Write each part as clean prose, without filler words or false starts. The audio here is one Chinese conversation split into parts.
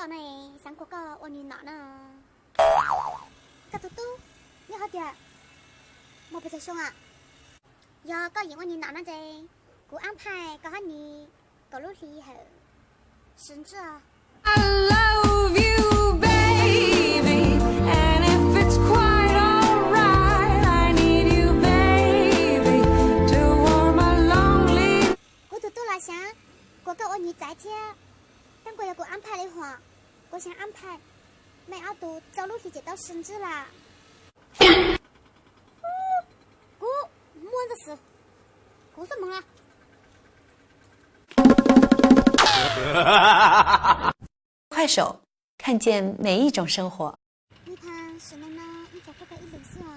呢，想过个我女哪呢？个嘟嘟，你好点，我不在凶啊。要个引我女哪呢？这，我安排个和你搞路厉害，甚至啊。I love you, baby, and if it's quite alright, I need you, baby, to warm my lonely. 我嘟嘟来想，我跟我女在天，但我要我安排的话，我想安排每阿都走路理解到甚至啦。我摸的是，我说懵了。快手，看见每一种生活。你看什么呢？你找不到一本书啊？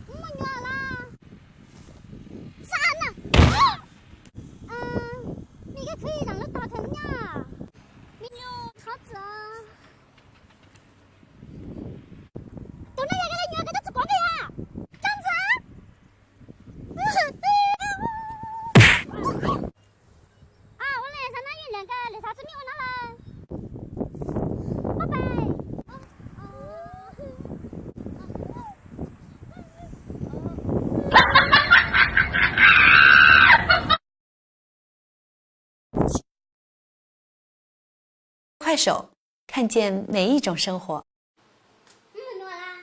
没有啦，啥呢？你也可以让我打开呀。没有桃子啊。都那样个女儿给他吃光了呀？这样子啊？我来上那有两个绿茶子米我拿来，宝贝。快手，看见每一种生活。诺啦。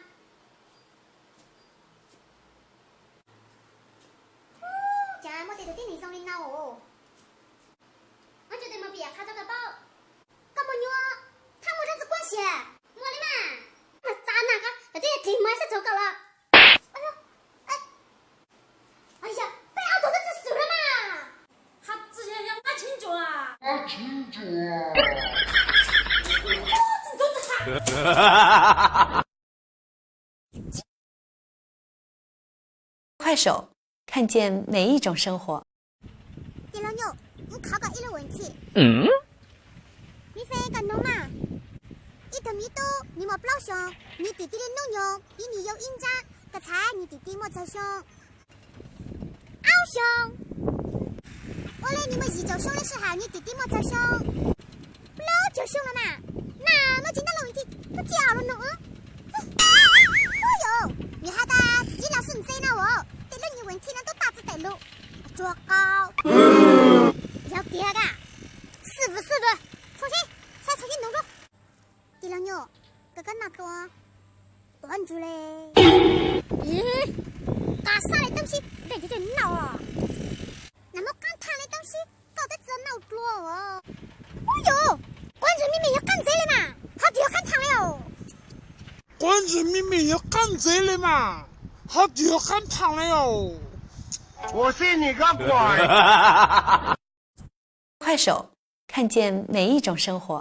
家我得到店里送的那哦。我觉得没必要看这个包。干嘛呢？看我这子关系？我的嘛，我咋那个？在这里挺没事走够了。哎呀，被阿多的子死了嘛！他之前想拿清酒啊。快手，看见每一种生活。第六牛，我考个一个问题。你飞个农嘛？一头米多，你莫不老凶。你弟弟的农牛比你有印章，个菜你弟弟莫才凶。好凶！我来你们一周凶的时候，你弟弟莫才凶。不老就凶了嘛？那么简单的问题，他掉了呢？哦哟，你好的，自己老是你贼呢我，对了你问题呢都打字带路，捉高。要第二个，是不？重新弄着。第六牛，哥哥那个我端住嘞。咦，干啥的东西，人家就闹啊！那么刚烫的东西，搞得这闹多哦。哦哟，关人明明要干这的嘛，好就要看烫了哟。关人明明要干这的嘛，好就要看烫了哟。我信你个鬼！快手，看见每一种生活。